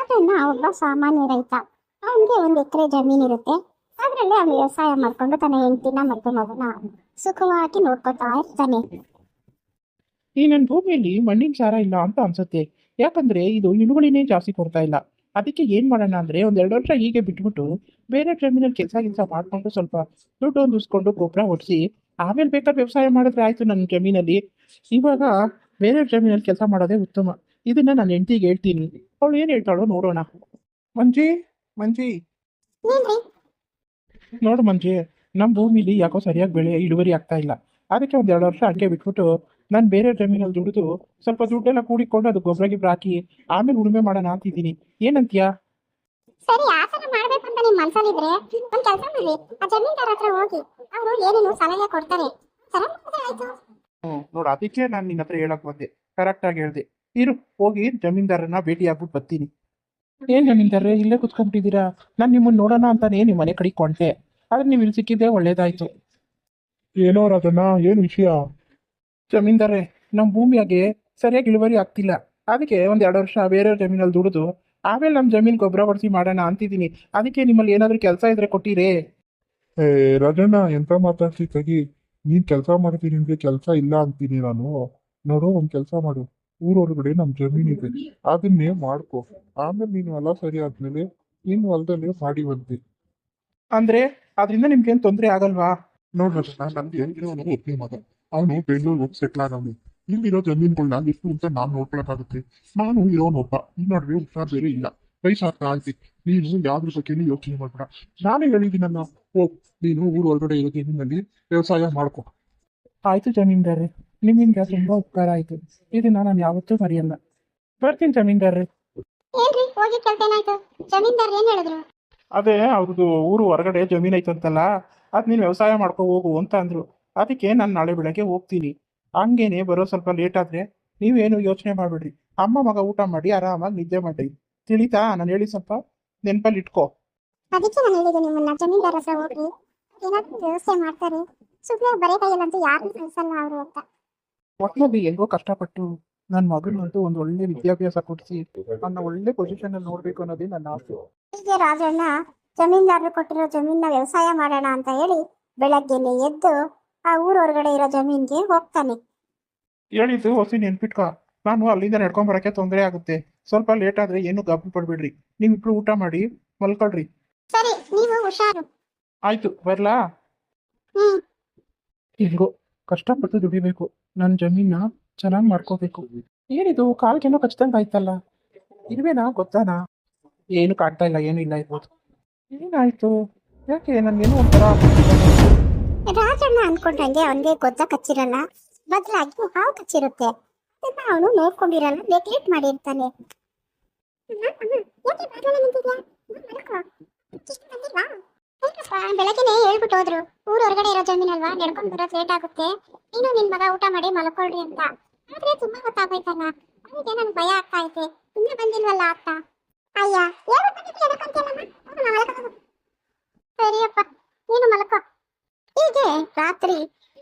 ರಾಜಣ್ಣ ಒಬ್ಬ ಸಾಮಾನ್ಯ ರೈತ. ಅವನಿಗೆ 1 ಎಕರೆ ಜಮೀನು ಇರುತ್ತೆ. ಅದರಲ್ಲಿ ಅವನು ವ್ಯವಸಾಯ ಮಾಡ್ಕೊಂಡು ತನ್ನ ಹೆಂಡತಿನ ಮತ್ತು ಮಗನ ಸುಖವಾಗಿ ನೋಡ್ಕೊತಾ ಇರ್ತಾನೆ. ಈ ನನ್ನ ಭೂಮಿಯಲ್ಲಿ ಮಣ್ಣಿನ ಸಾರ ಇಲ್ಲ ಅಂತ ಅನ್ಸುತ್ತೆ. ಯಾಕಂದ್ರೆ ಇದು ಇಳುವರಿನೇ ಜಾಸ್ತಿ ಕೊಡ್ತಾ ಇಲ್ಲ. ಅದಕ್ಕೆ ಏನ್ ಮಾಡೋಣ ಅಂದ್ರೆ 1-2 ವರ್ಷ ಹೀಗೆ ಬಿಟ್ಬಿಟ್ಟು ಬೇರೆ ಜಮೀನಲ್ಲಿ ಕೆಲಸ ಮಾಡ್ಕೊಂಡು ಸ್ವಲ್ಪ ದುಡ್ಡು ಹೊಂದಿಸ್ಕೊಂಡು ಗೊಬ್ಬರ ಹೊಡಿಸಿ ಆಮೇಲೆ ಬೇಕಾದ್ರೆ ವ್ಯವಸಾಯ ಮಾಡಿದ್ರೆ ಆಯ್ತು ನನ್ನ ಜಮೀನಲ್ಲಿ. ಇವಾಗ ಬೇರೆ ಜಮೀನಲ್ಲಿ ಕೆಲಸ ಮಾಡೋದೇ ಉತ್ತಮ. ಇದನ್ನ ನಾನು ಹೆಂಡತಿಗೆ ಹೇಳ್ತೀನಿ, ಅವಳು ಏನ್ ಹೇಳ್ತಾಳೋ ನೋಡೋಣ. ಮಂಜಿ, ಮಂಜಿ, ಏನ್ರಿ? ನೋಡು ಮಂಜಿ, ನಮ್ಮ ಭೂಮಿಲಿ ಯಾಕೋ ಸರಿಯಾಗಿ ಬೆಳೆ ಇಳುವರಿ ಆಗ್ತಾ ಇಲ್ಲ. ಅದಕ್ಕೆ 1-2 ವರ್ಷ ಹಂಗೆ ಬಿಟ್ಬಿಟ್ಟು ನಾನು ಬೇರೆ ಜಮೀನಲ್ಲಿ ದುಡಿದು ಸ್ವಲ್ಪ ದುಡ್ಡೆಲ್ಲ ಕೂಡಿಕೊಂಡು ಅದು ಗೊಬ್ಬರ ಹಾಕಿ ಆಮೇಲೆ ಉಳುಮೆ ಮಾಡೋಣ ಅಂತಿದ್ದೀನಿ. ಏನಂತೀಯಾ? ಸರಿ, ಆತರ ಮಾಡ್ಬೇಕು ಅಂತ ನಿಮ್ ಮನ್ಸಲ್ಲಿದ್ರೆ ಒಂದ್ ಕೆಲಸ ಮಾಡಿ, ಆ ಜಮೀನ್ದಾರ ಹತ್ರ ಹೋಗಿ ಅವರು ಏನೇನು ಸಲಹೆ ಕೊಡ್ತಾರೆ ತರ ಮಾಡಿದ್ರೆ ಆಯ್ತು. ನೋಡು, ಅದಕ್ಕೆ ನಾನು ನಿನ್ನ ಹತ್ರ ಹೇಳಕ್ ಬಂದೆ. ಕರೆಕ್ಟ್ ಆಗಿ ಹೇಳ್ದೆ. ಇರು, ಹೋಗಿ ಜಮೀನ್ದಾರನ್ನ ಭೇಟಿ ಆಗ್ಬಿಟ್ಟು ಬರ್ತೀನಿ. ಏನ್ ಜಮೀನ್ದಾರ್ರೆ, ಇಲ್ಲೇ ಕುತ್ಕೊಂಡ್ಬಿಟ್ಟಿದ್ದೀರಾ? ನಾನು ನಿಮ್ಮನ್ನ ನೋಡೋಣ ಅಂತಾನೆ ನಿಮ್ಮ ಮನೆ ಕಡೆ ಕೊಂಡೆ. ಆದ್ರೆ ನೀವು ಇಲ್ಲಿ ಸಿಕ್ಕಿದ್ದೆ ಒಳ್ಳೇದಾಯ್ತು. ಏನೋ ರಾಜಣ್ಣ, ಏನು ವಿಷಯ? ಜಮೀನ್ದಾರೆ, ನಮ್ಮ ಭೂಮಿಯಾಗೆ ಸರಿಯಾಗಿ ಇಳುವರಿ ಆಗ್ತಿಲ್ಲ. ಅದಕ್ಕೆ 1-2 ವರ್ಷ ಬೇರೆ ಜಮೀನಲ್ಲಿ ದುಡಿದು ಆಮೇಲೆ ನಮ್ಮ ಜಮೀನ್ ಗೊಬ್ಬರ ಹೊಡಿಸಿ ಮಾಡೋಣ ಅಂತಿದ್ದೀನಿ. ಅದಕ್ಕೆ ನಿಮ್ಮಲ್ಲಿ ಏನಾದರೂ ಕೆಲಸ ಇದ್ರೆ ಕೊಟ್ಟಿರೇ. ಏ ರಾಜಣ್ಣ, ಎಂತ ಮಾತಾಡ್ತಿ ತೆಗಿ. ನೀನ್ ಕೆಲಸ ಮಾಡ್ತೀನಿ ಅಂದ್ರೆ ಕೆಲಸ ಇಲ್ಲ ಅಂತೀನಿ ನಾನು. ನೋಡು, ಒಂದ್ ಕೆಲಸ ಮಾಡು. ಊರೊಳಗಡೆ ನಮ್ ಜಮೀನಿದೆ, ಅದನ್ನೇ ಮಾಡ್ಕೊ. ಆಮೇಲೆ ನೀನು ಹೊಲ ಸರಿ ಆದ್ಮೇಲೆ ನೀನು ಹೊಲದಲ್ಲೇ ಮಾಡಿ ಬಂದಿ. ಅಂದ್ರೆ ಅದರಿಂದ ನಿಮ್ಗೇನು ತೊಂದರೆ ಆಗಲ್ವಾ? ನೋಡ್ ರಾಜಣ್ಣ, ನನ್ಗೆ ಇರೋನು ಒಬ್ಬನೇ ಮಗ. ಅವನು ಬೆಂಗಳೂರು ಹೋಗಿ ಸೆಟ್ಲ್ ಆದವನು. ಇಲ್ಲಿರೋ ಜಮೀನ್ಗಳನ್ನ ಎಷ್ಟು ಅಂತ ನಾನ್ ನೋಡ್ಕೊಳಕ್ಕಾಗುತ್ತೆ? ನಾನು ಇರೋನೊಬ್ಬ. ಈ ನಡುವೆ ಹುಷಾರ್ ಬೇರೆ ಇಲ್ಲ, ವಯಸ್ಸಾಗ್ತಾ ಆಯ್ತು. ನೀನು ಯಾವ್ದ್ರ ಬಗ್ಗೆನೂ ಯೋಚನೆ ಮಾಡ್ಬೇಡ. ನಾನೇ ಹೇಳಿದ್ದೀನಲ್ಲ, ಹೋಗ್ ನೀನು ಊರ್ ಹೊರಗಡೆ ಇರೋ ಜಮೀನಲ್ಲಿ ವ್ಯವಸಾಯ ಮಾಡ್ಕೊ. ಆಯ್ತು ಜಮೀನ್ದಾರ್ರೆ, ನಿಮ್ಮಿಂದ ತುಂಬಾ ಉಪಕಾರ ಆಯ್ತು. ಇದನ್ನ ನಾನು ಯಾವತ್ತೂ ಮರೆಯಲ್ಲ. ಬರ್ತೀನಿ ಜಮೀನ್ದಾರ್ರೆ. ಏನ್ರಿ ಹೋಗಿ ಕೆಲ್ಸ ಏನಾಯ್ತು? ಜಮೀನ್ದಾರ್ ಏನ್ ಹೇಳಿದ್ರು? ಅದೇ ಅವ್ರದ್ದು ಊರು ಹೊರಗಡೆ ಜಮೀನ್ ಐತಂತಲ್ಲ, ಅದ್ ನೀನು ವ್ಯವಸಾಯ ಮಾಡ್ಕೊ ಹೋಗು ಅಂತ ಅಂದ್ರು. ಅದಕ್ಕೆ ನಾನು ನಾಳೆ ಬೆಳಗ್ಗೆ ಹೋಗ್ತೀನಿ. ಹಂಗೇನೆ ಬರೋ ಸ್ವಲ್ಪ ಲೇಟ್ ಆದ್ರೆ ನೀವೇನು ಯೋಚನೆ ಮಾಡ್ಬೇಡ್ರಿ. ಅಮ್ಮ ಮಗ ಊಟ ಮಾಡಿ ಆರಾಮಾಗಿ ನಿದ್ದೆ ಮಾಡಿ. ತಿಳಿತಾ? ನಾನು ಹೇಳಿ ಸ್ವಲ್ಪ ನೆನಪಲ್ಲಿ ಇಟ್ಕೋ. ಅದಕ್ಕೆ ನಾನು ಹೇಳಿದೆ ನಿಮ್ಮನ್ನ ಜಮೀನ್ದಾರ ಹತ್ರ ಹೋಗಿ ಏನಾದ್ರು ವ್ಯವಸ್ಥೆ ಮಾಡ್ತಾರೆ. ಸುಮ್ಮನೆ ಬರೇ ಕೈಯಲ್ಲಂತೂ ಯಾರು ಕಳಿಸಲ್ಲ ಅವರು ಅಂತ. ಒಟ್ನಲ್ಲಿ ಹೆಂಗೋ ಕಷ್ಟಪಟ್ಟು ನನ್ನ ಮಗನಂತೂ ಒಂದು ಒಳ್ಳೆ ವಿದ್ಯಾಭ್ಯಾಸ ಕೊಡಿಸಿ ನನ್ನ ಒಳ್ಳೆ ಪೊಸಿಷನ್ ಅಲ್ಲಿ ನೋಡ್ಬೇಕು ಅನ್ನೋದೇ ನನ್ನ ಆಸೆ. ಹೀಗೆ ರಾಜಣ್ಣ ಜಮೀನ್ದಾರರು ಕೊಟ್ಟಿರೋ ಜಮೀನ ವ್ಯವಸಾಯ ಮಾಡೋಣ ಅಂತ ಹೇಳಿ ಬೆಳಗ್ಗೆನೆ ಎದ್ದು ಆ ಊರ್ ಹೊರಗಡೆ ಇರೋ ಜಮೀನ್ಗೆ ಹೋಗ್ತಾನೆ. ಹೇಳಿದ್ದು ಹೊಸಿ ನೆನ್ಪಿಟ್ಕೊ. ನಾನು ಅಲ್ಲಿಂದ ನಡ್ಕೊಂಡ್ ಬರಕ್ಕೆ ತೊಂದರೆ ಆಗುತ್ತೆ. ಸ್ವಲ್ಪ ಲೇಟ್ ಆದ್ರೆ ಏನು ಗಾಬರಿ ಪಡ್ಬೇಡ್ರಿ. ನೀವಿಬ್ರು ಊಟ ಮಾಡಿ ಮಲ್ಕೊಳ್ರಿ. ಸರಿ, ನೀವು ಹುಷಾರು. ಆಯ್ತು, ಬರ್ಲಾ? ಹ್ಮ್. ಹೆಂಗೋ ಕಷ್ಟಪಟ್ಟು ದುಡಿಬೇಕು, ನನ್ನ ಜಮೀನ ಚೆನ್ನಾಗಿ ಮಾಡ್ಕೋಬೇಕು. ಏನಿದು ಕಾಲ್ಗೇನೋ ಕಚ್ದಂಗ ಆಯ್ತಲ್ಲ, ಇರುವೇನಾ ಗೊತ್ತಾನಾ? ಏನು ಕಾಡ್ತಾ ಇಲ್ಲ, ಏನು ಇಲ್ಲ ಇರ್ಬೋದು. ಏನಾಯ್ತು? ಯಾಕೆ ನನ್ಗೇನು ಒಂಥರ ರಾಜಣ್ಣ ಅನ್ಕೊಂಡಂಗೆ ಅವನಿಗೆ ಗೊತ್ತ ಕಚ್ಚಿರಲ್ಲ, ಬದಲಾಗಿ ಹಾವು ಕಚ್ಚಿರುತ್ತೆ. ಅದನ್ನ ಅವನು ನೋಡ್ಕೊಂಡಿರಲ್ಲ, ನೆಗ್ಲೆಕ್ಟ್ ಮಾಡಿರ್ತಾನೆ. ಬೆಳಗ್ಗೆನೆ ಹೇಳ್ಬಿಟ್ಟು ಹೋದ್ರು, ಊರ್ ಹೊರಗಡೆ ಇರೋ ಜಮೀನಲ್ವಾ, ನಡ್ಕೊಂಡ್ ಬರೋದ್ ಲೇಟ್ ಆಗುತ್ತೆ, ನೀನು ನಿನ್ ಮಗ ಊಟ ಮಾಡಿ ಮಲ್ಕೊಳ್ರಿ ಅಂತ. ಆದ್ರೆ ತುಂಬಾ ಹೊತ್ತಾಗೋಯ್ತಲ್ಲ, ಅದಕ್ಕೆ ನನ್ಗೆ ಭಯ ಆಗ್ತಾ ಐತೆ. ಇನ್ನೂ ಬಂದಿಲ್ವಲ್ಲ ಅತ್ತ. ಅಯ್ಯ, ಸರಿಯಪ್ಪ, ನೀನು ಮಲ್ಕೋ. ಹೀಗೆ ರಾತ್ರಿ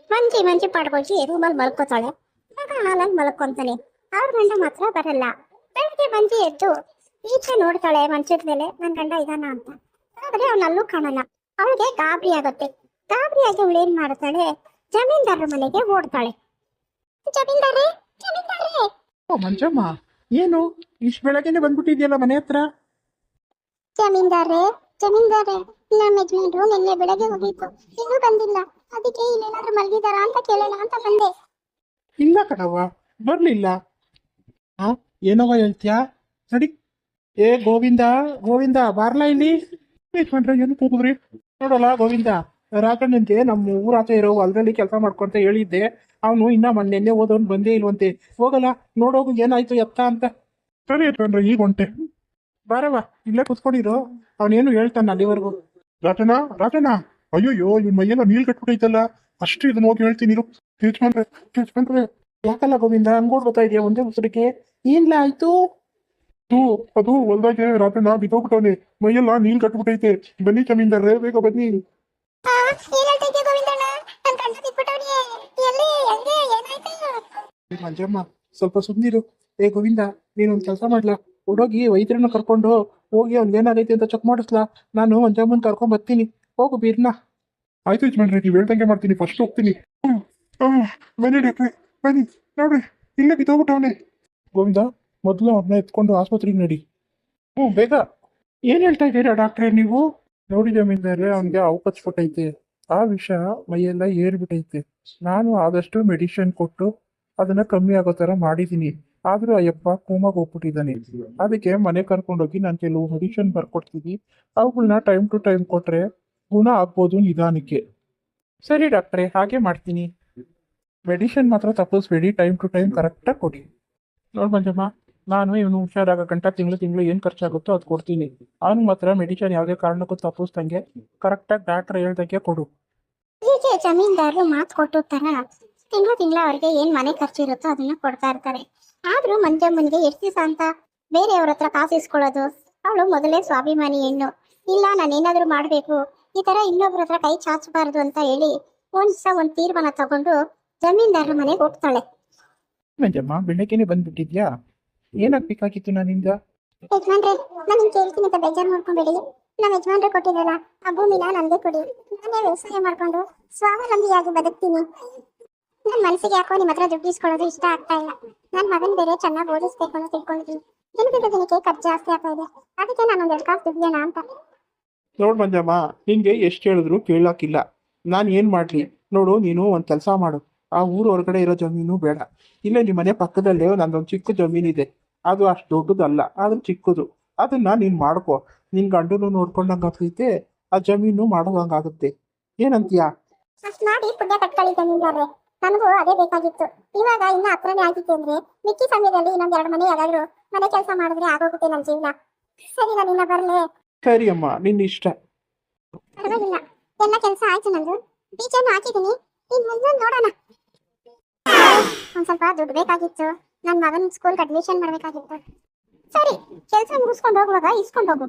ಮಂಜಿ ಪಡ್ಕೊಳ್ಸಿ ರೂಮಲ್ಲಿ ಮಲ್ಕೋತಾಳೆ. ಮಗ ಹಾಲಲ್ಲಿ ಮಲ್ಕೊಂತಾನೆ. ಅವ್ರ ಗಂಡ ಮಾತ್ರ ಬರಲ್ಲ. ಬೆಳಗ್ಗೆ ಮಂಜಿ ಎದ್ದು ಈಚೆ ನೋಡ್ತಾಳೆ ಮಂಚದ ಮೇಲೆ, ನನ್ ಗಂಡ ಇದಾನ ಅಂತ. ಆದ್ರೆ ಅವನಲ್ಲೂ ಕಾಣಲ್ಲ. ಅವಳಿಗೆ ಗಾಬರಿ ಆಗುತ್ತೆ. ಗಾಬರಿಯಾಗಿ ಅವಳು ಏನ್ ಮಾಡ್ತಾಳೆ, ಜಮೀನ್ದಾರರ ಮನೆಗೆ ಓಡ್ತಾಳೆ. ಜಮೀನ್ದಾರೆ, ಜಮೀನ್ದಾರೆ. ಓ ಮಂಜಮ್ಮ, ಏನು ಇಷ್ಟು ಬೆಳಗ್ಗೆನೆ ಬಂದ್ಬಿಟ್ಟಿದ್ಯಲ್ಲ ಮನೆ ಹತ್ರ? ಜಮೀನ್ದಾರೆ, ಜಮೀನ್ದಾರೆ, ನಮ್ಮ ಯಜಮಾನ್ರು ನಿನ್ನೆ ಬೆಳಗ್ಗೆ ಹೋಗಿತ್ತು, ಇನ್ನೂ ಬಂದಿಲ್ಲ. ಅದಕ್ಕೆ ಇಲ್ಲೇನಾದ್ರೂ ಮಲಗಿದಾರ ಅಂತ ಕೇಳೋಣ ಅಂತ ಬಂದೆ. ಇಲ್ಲ ಕಣವ್ವ, ಬರ್ಲಿಲ್ಲ. ಹಾ, ಏನವ್ವ ಹೇಳ್ತೀಯಾ? ನಡಿ. ಏ ಗೋವಿಂದ, ಗೋವಿಂದ ಬಾರ್ಲಾ ಇಲ್ಲಿ. ಯಜಮಾನ್ರೆ, ಏನು ಕೂಗಿದ್ರಿ? ನೋಡಲ್ಲ ಗೋವಿಂದ, ರಾಜಣ್ಣನ್ಗೆ ನಮ್ಮ ಊರಾಚೆ ಇರೋ ಹೊಲದಲ್ಲಿ ಕೆಲಸ ಮಾಡ್ಕೊಂತ ಹೇಳಿದ್ದೆ. ಅವನು ಇನ್ನ ಮೊನ್ನೆ ಓದೋನ್ ಬಂದೇ ಇಲ್ವಂತೆ. ಹೋಗಲ್ಲ, ನೋಡೋಗು ಏನಾಯ್ತು ಎತ್ತ ಅಂತ. ಸರಿ ಯಜಮಾನ್ರೆ, ಈಗ ಹೊಂಟೆ. ಬಾರವ್ವ, ಇಲ್ಲೇ ಕುತ್ಕೊಂಡಿರು, ಅವನೇನು ಹೇಳ್ತಾನೆ ಅಲ್ಲಿವರೆಗೂ. ರಾಜಣ್ಣ, ರಾಜಣ್ಣ, ಅಯ್ಯೋಯ್ಯೋ, ಇವ್ನ ಮೈಯೆಲ್ಲ ನೀಲ್ ಕಟ್ಬಿಟ್ಟೈತಲ್ಲ. ಅಷ್ಟು ಇದನ್ನ ಹೋಗಿ ಹೇಳ್ತೀನಿ ಇರು. ಯಜಮಾನ್ರೆ, ಯಜಮಾನ್ರೆ. ಯಾಕಲ್ಲ ಗೋವಿಂದ ಹಂಗೋಡ್ ಬರ್ತಾ ಇದೆಯಾ ಒಂದೇ ಉಸಿರಿಗೆ? ಏನ್ಲ ಆಯ್ತು? ಅದು ಹೊಲ್ದಾಗೆ ರಾಜಣ್ಣ ಬಿದ್ದೋಗ್ಬಿಟ್ಟವನೆ, ಮೈಯೆಲ್ಲ ನೀಲ್ ಕಟ್ಬಿಟ್ಟೈತೆ. ಬನ್ನಿ ಜಮೀನ್ದಾರ್ರೆ, ಬೇಗ ಬನ್ನಿ. ಮಂಜಮ್ಮ, ಸ್ವಲ್ಪ ಸುಮ್ಮನಿರು. ಏ ಗೋವಿಂದ, ನೀನೊಂದು ಕೆಲಸ ಮಾಡ್ಲಾ? ಹುಡುಗಿ ವೈದ್ಯರನ್ನ ಕರ್ಕೊಂಡು ಹೋಗಿ ಅವ್ನಿಗೆ ಏನಾಗೈತೆ ಅಂತ ಚೆಕ್ ಮಾಡಿಸ್ಲಾ. ನಾನು ಮಂಜಮ್ಮನ ಕರ್ಕೊಂಡ್ ಬರ್ತೀನಿ. ಹೋಗು ಬೀರ್ನ. ಆಯ್ತು ಯಜಮಾನ್ರೆ, ನೀವು ಹೇಳ್ದಂಗೆ ಮಾಡ್ತೀನಿ. ಫಸ್ಟ್ ಹೋಗ್ತೀನಿ. ಬನ್ನಿ ಡಾಕ್ಟ್ರೆ, ಬನ್ನಿ. ನೋಡ್ರಿ, ಇಲ್ಲೇ ಬಿದ್ದೋಗ್ಬಿಟ್ಟವನೆ. ಗೋವಿಂದ, ಮೊದಲು ಅವ್ರನ್ನ ಎತ್ಕೊಂಡು ಆಸ್ಪತ್ರೆಗೆ ನಡಿ. ಬೇಗ. ಏನು ಹೇಳ್ತಾ ಇದ್ದೀರಾ ಡಾಕ್ಟ್ರೇ ನೀವು? ನೋಡಿ ಜಮೀನ್ದಾರೆ, ಅವನಿಗೆ ಹಾವು ಕಚ್ಬಿಟ್ಟೈತೆ. ಆ ವಿಷ ಮೈಯೆಲ್ಲ ಏರ್ಬಿಟ್ಟೈತೆ. ನಾನು ಆದಷ್ಟು ಮೆಡಿಸಿನ್ ಕೊಟ್ಟು ಅದನ್ನ ಕಮ್ಮಿ ಆಗೋ ಥರ ಮಾಡಿದ್ದೀನಿ. ಆದರೂ ಅಯ್ಯಪ್ಪ ಕೋಮಾಗ ಹೋಗ್ಬಿಟ್ಟಿದ್ದಾನೆ. ಅದಕ್ಕೆ ಮನೆ ಕರ್ಕೊಂಡೋಗಿ ನಾನು ಕೆಲವು ಮೆಡಿಸಿನ್ ಬರ್ಕೊಡ್ತೀನಿ. ಅವುಗಳನ್ನ ಟೈಮ್ ಟು ಟೈಮ್ ಕೊಟ್ಟರೆ ಗುಣ ಆಗ್ಬೋದು ನಿಧಾನಕ್ಕೆ. ಸರಿ ಡಾಕ್ಟ್ರೇ, ಹಾಗೆ ಮಾಡ್ತೀನಿ. ಮೆಡಿಸಿನ್ ಮಾತ್ರ ತಪ್ಪಿಸ್ಬೇಡಿ, ಟೈಮ್ ಟು ಟೈಮ್ ಕರೆಕ್ಟಾಗಿ ಕೊಡಿ. ನೋಡಿ ಮಂಜಮ್ಮ, ನಾನು ಇವನು ಹುಷಾರಾಗ ಗಂಟ ತಿಂಗಳು ಏನು ಖರ್ಚಾಗುತ್ತೋ ಅದು ಕೊಡ್ತೀನಿ. ಅವನು ಮಾತ್ರ ಮೆಡಿಸಿನ್ ಯಾವುದೇ ಕಾರಣಕ್ಕೂ ತಪ್ಪಿಸ್ದಂಗೆ ಕರೆಕ್ಟಾಗಿ ಡಾಕ್ಟ್ರ್ ಹೇಳ್ದಂಗೆ ಕೊಡು. ಹೀಗೆ ಜಮೀನ್ದಾರರು ಮಾತು ಕೊಟ್ಟು ತರ ತಿಂಗಳ ಅವ್ರಿಗೆ ಏನ್ ಮನೆ ಖರ್ಚಿರುತ್ತೋ ಅದನ್ನ ಕೊಡ್ತಾ ಇರ್ತಾರೆ. ಆದ್ರೂ ಮಂಜಮ್ಮನಿಗೆ ಎಷ್ಟು ದಿವಸ ಅಂತ ಬೇರೆಯವ್ರ ಹತ್ರ ಕಾಸು ಇಸ್ಕೊಳ್ಳೋದು? ಅವಳು ಮೊದಲೇ ಸ್ವಾಭಿಮಾನಿ ಹೆಣ್ಣು. ಇಲ್ಲ, ನಾನೇನಾದ್ರೂ ಮಾಡ್ಬೇಕು, ಈ ತರ ಇನ್ನೊಬ್ರ ಹತ್ರ ಕೈ ಚಾಚಬಾರ್ದು ಅಂತ ಹೇಳಿ ಒಂದ್ ತೀರ್ಮಾನ ತಗೊಂಡು ಜಮೀನ್ದಾರರ ಮನೆಗೆ ಹೋಗ್ತಾಳೆ. ಮಂಜಮ್ಮ, ಬೆಳಗ್ಗೆನೆ ಬಂದ್ಬಿಟ್ಟಿದ್ಯಾ? ಏನಾಗಬೇಕಾಗಿತ್ತು ನನ್ನಿಂದ? ಯಜಮಾನ್ರೆ, ನಾನು ಕೇಳ್ತೀನಿ ಅಂತ ಬೇಜಾರು ಮಾಡ್ಕೊಂಬೇಡಿ. ನಮ್ಮ ಯಜಮಾನ್ರೆ ಕೊಟ್ಟಿದ್ರಲ್ಲ ಆ ಭೂಮಿನ ನನಗೆ ಕೊಡಿ. ನಾನೇ ವ್ಯವಸಾಯ ಮಾಡ್ಕೊಂಡು ಸ್ವಾವಲಂಬಿಯಾಗಿ ಬದುಕ್ತೀನಿ. ನನ್ನ ಮನಸ್ಸಿಗೆ ಯಾಕೋ ನಿಮ್ಮ ಹತ್ರ ದುಡ್ಡು ಇಸ್ಕೊಳ್ಳೋದು ಇಷ್ಟ ಆಗ್ತಾ ಇಲ್ಲ. ನನ್ನ ಮಗನ್ ಬೇರೆ ಚೆನ್ನಾಗಿ ಓದಿಸ್ಬೇಕು ಅಂತ ತಿಳ್ಕೊಂಡಿದ್ದೀನಿ. ದಿನಕ್ಕೆ ಖರ್ಚು ಜಾಸ್ತಿ ಆಗ್ತಾ ಇದೆ. ಅದಕ್ಕೆ ನಾನು ಒಂದೆರಡು ಕಾಸು ದುಡ್ಡಿಯೋಣ ಅಂತ. ನೋಡು ಮಂಜಮ್ಮ, ನಿಂಗೆ ಎಷ್ಟು ಹೇಳಿದ್ರು ಕೇಳೋಕ್ಕಿಲ್ಲ. ನಾನು ಏನು ಮಾಡಲಿ? ನೋಡು, ನೀನು ಒಂದು ಕೆಲಸ ಮಾಡು. ಆ ಊರು ಹೊರಗಡೆ ಇರೋ ಜಮೀನು ಬೇಡ. ಇಲ್ಲೇ ನಿಮ್ಮ ಮನೆ ಪಕ್ಕದಲ್ಲೇ ನಂದೊಂದು ಚಿಕ್ಕ ಜಮೀನಿದೆ. ಅದು ಅಷ್ಟು ದೊಡ್ಡದಲ್ಲ, ಆದ್ರೂ ಚಿಕ್ಕದು. ಅದನ್ನ ನೀನು ಮಾಡ್ಕೊ. ನಿನ್ ಗಂಡನು ನೋಡ್ಕೊಂಡಂಗಾಗ್ತೈತೆ, ಆ ಜಮೀನು ಮಾಡೋದಂಗಾಗುತ್ತೆ. ಏನಂತೀಯಾ? ಅಷ್ಟು ಮಾಡಿ ಪುಣ್ಯ ಕಟ್ಕೊಳ್ಳಿ ಜಮೀನ್ದಾರ್ರೆ. ನನಗೂ ಅದೇ ಬೇಕಾಗಿತ್ತು. ಇವಾಗ ಇನ್ನ ಹತ್ರನೇ ಆಗಿತ್ತು ಅಂದ್ರೆ ಮಿಕ್ಕಿ ಸಮಯದಲ್ಲಿ ಇನ್ನೊಂದ್ 2 ಮನೆ ಯಾರಾದ್ರೂ ಮನೆ ಕೆಲಸ ಮಾಡಿದ್ರೆ ಆಗೋಗುತ್ತೆ ನನ್ನ ಜೀವನ. ಸರಿ, ನಾನು ಇನ್ನ ಬರ್ಲೆ? ಸರಿ ಅಮ್ಮ, ನಿನ್ನ ಇಷ್ಟ. ಪರವಾಗಿಲ್ಲ, ಎಲ್ಲ ಕೆಲಸ ಆಯ್ತು. ನಂದು ಬೀಜನು ಹಾಕಿದ್ದೀನಿ. ಇನ್ ಮುಂದೆ ನೋಡೋಣ. ಒಂದ್ ಸ್ವಲ್ಪ ದುಡ್ಡು ಬೇಕಾಗಿತ್ತು. ನನ್ನ ಮಗನ ಸ್ಕೂಲ್ಗೆ ಅಡ್ಮಿಷನ್ ಮಾಡ್ಬೇಕಾಗಿತ್ತು. ಸರಿ, ಕೆಲಸ ಮುಗಿಸ್ಕೊಂಡು ಹೋಗುವಾಗ ಇಸ್ಕೊಂಡು ಹೋಗು.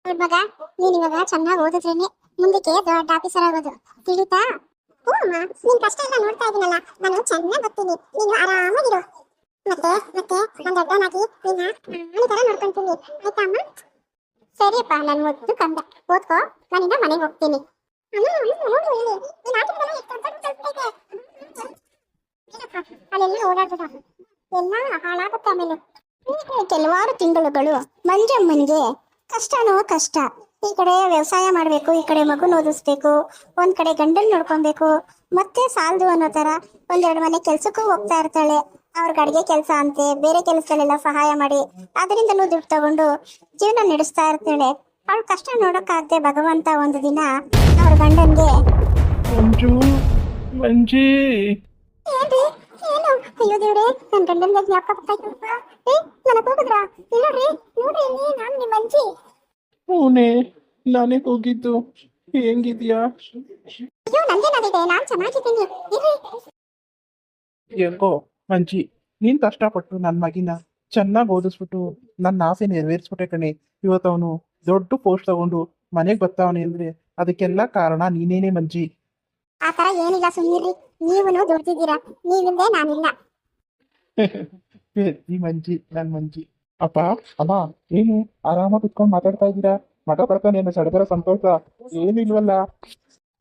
ನೋಡ್ ಮಗ, ನೀನ್ ಇವಾಗ ಚೆನ್ನಾಗಿ ಓದಿದ್ರೇನೆ ಮುಂದಕ್ಕೆ ದೊಡ್ಡ ಆಫೀಸರ್ ಆಗೋದು, ತಿಳಿತಾ? ಹ್ಞೂ ಅಮ್ಮ, ನಿನ್ ಕಷ್ಟ ಎಲ್ಲ ನೋಡ್ತಾ ಇದೀನಲ್ಲ, ನಾನು ಚೆನ್ನಾಗಿ ಬರ್ತೀನಿ. ನೀನು ಆರಾಮಾಗಿರು. ಮತ್ತೆ ನಾನು ದೊಡ್ಡವನಾಗಿ ನಿನ್ನ ರಾಣಿ ತರ ನೋಡ್ಕೊಂತೀನಿ, ಆಯ್ತಾ ಅಮ್ಮ? ಸರಿಯಪ್ಪ, ನಾನು ಮುದ್ದು ಕಂದ. ಓದ್ಕೋ, ನಾನಿಂದ ಮನೆಗೆ ಹೋಗ್ತೀನಿ. ಅಲ್ಲೆಲ್ಲ ಓಡಾಡ್ಬಿಡ, ಎಲ್ಲ ಹಾಳಾಗುತ್ತೆ ಆಮೇಲೆ. ಕೆಲವಾರು ತಿಂಗಳುಗಳು ಮಂಜಮ್ಮನಿಗೆ ಕಷ್ಟನೋ ಕಷ್ಟ. ಈ ಕಡೆ ವ್ಯವಸಾಯ ಮಾಡಬೇಕು, ಈ ಕಡೆ ಮಗುನ ಓದಿಸ್ಬೇಕು, ಒಂದ್ ಕಡೆ ಗಂಡನ್ ನೋಡ್ಕೊಬೇಕು, ಮತ್ತೆ ಸಾಲದು ಅನ್ನೋ ತರ 1-2 ಮನೆ ಕೆಲ್ಸಕ್ಕೂ ಹೋಗ್ತಾ ಇರ್ತಾಳೆ. ಅವ್ರಿಗೆ ಅಡಿಗೆ ಕೆಲಸ ಅಂತೆ, ಬೇರೆ ಕೆಲಸದಲ್ಲೆಲ್ಲ ಸಹಾಯ ಮಾಡಿ ಅದರಿಂದಲೂ ದುಡ್ಡು ತಗೊಂಡು ಜೀವನ ನಡೆಸ್ತಾ ಇರ್ತಾಳೆ. ಅವಳ ಕಷ್ಟ ನೋಡೋಕ್ಕಾಗದೆ ಭಗವಂತ ಒಂದು ದಿನ ಅವ್ರ ಗಂಡನ್ಗೆ ಮಂಜು, ಮಂಜಿ. ಏನ್ರಿ ಏನು? ಅಯ್ಯೋ ದೇವ್ರೆ, ನನ್ನ ಗಂಡನ್ಗೆ ಜ್ಞಾಪಕ ಬರ್ತಾಯ್ತು. ನನಗೆ ಹೋಗುದ್ರಾ? ಇಲ್ಲೋಡ್ರಿ, ನೋಡ್ರಿ ಇಲ್ಲಿ ನಾನು ನಿಮ್ಮ ಅಜ್ಜಿ. ಹೂನೇ, ನಾನೇ ಹೋಗಿದ್ದು. ಹೆಂಗಿದ್ಯಾ? ಅಯ್ಯೋ, ನಂದೇನಾಗಿದೆ, ನಾನ್ ಚೆನ್ನಾಗಿದ್ದೀನಿ. ಇರ್ರಿ. ಹೆಂಗೋ ಮಂಜಿ, ನೀನ್ ಕಷ್ಟಪಟ್ಟು ನನ್ನ ಮಗಿನ ಚೆನ್ನಾಗಿ ಓದಿಸ್ಬಿಟ್ಟು ನನ್ನ ಆಸೆ ನೆರವೇರಿಸ್ಬಿಟ್ಟೆ ಕಣೆ. ಇವತ್ತು ಅವನು ದೊಡ್ಡ ಪೋಸ್ಟ್ ತಗೊಂಡು ಮನೆಗೆ ಬರ್ತಾವನೆ ಅಂದ್ರೆ ಅದಕ್ಕೆಲ್ಲ ಕಾರಣ ನೀನೇನೆ ಮಂಜಿ. ಆ ತರ ಏನಿಲ್ಲ, ಸುಮ್ಮನಿರ್ರಿ. ನೀವುನು ದುಡ್ದಿದ್ದೀರಾ, ನೀವಿಂದೆ ನಾನಿಲ್ಲ. ಈ ಮಂಜಿ, ನನ್ ಮಂಜಿ. ಅಪ್ಪ ಅಮ್ಮ, ಏನು ಆರಾಮಾಗಿ ಕುತ್ಕೊಂಡು ಮಾತಾಡ್ತಾ ಇದ್ದೀರಾ? ಮಗ ಬರ್ತಾನೆ ಅನ್ನೋ ಸಡಗರ ಸಂತೋಷ ಏನಿಲ್ವಲ್ಲ?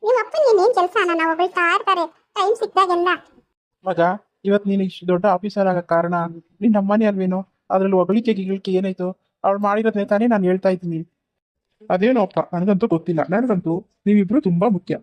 ನಿಮ್ಮ ಅಪ್ಪನಿಗೆ ಏನ್ ಕೆಲಸ? ನನ್ನ ಹೊಗಳ್ತಾ ಇರ್ತಾರೆ ಟೈಮ್ ಸಿಕ್ದಾಗೆಲ್ಲ. ಮಗ, ಇವತ್ತು ನೀನು ಇಷ್ಟು ದೊಡ್ಡ ಆಫೀಸರ್ ಆಗೋ ಕಾರಣ ನಿನ್ನ ಅಮ್ಮನೇ ಅಲ್ವೇನೋ? ಅದ್ರಲ್ಲಿ ಹೊಗಳಿಕೆ ಗಿಗಳಿಕೆ ಏನಾಯ್ತು? ಅವಳು ಮಾಡಿರೋದನ್ನೇ ತಾನೇ ನಾನು ಹೇಳ್ತಾ ಇದ್ದೀನಿ. ಅದೇನೋ ಅಪ್ಪ, ನನಗಂತೂ ಗೊತ್ತಿಲ್ಲ. ನನಗಂತೂ ನೀವಿಬ್ರು ತುಂಬಾ ಮುಖ್ಯ.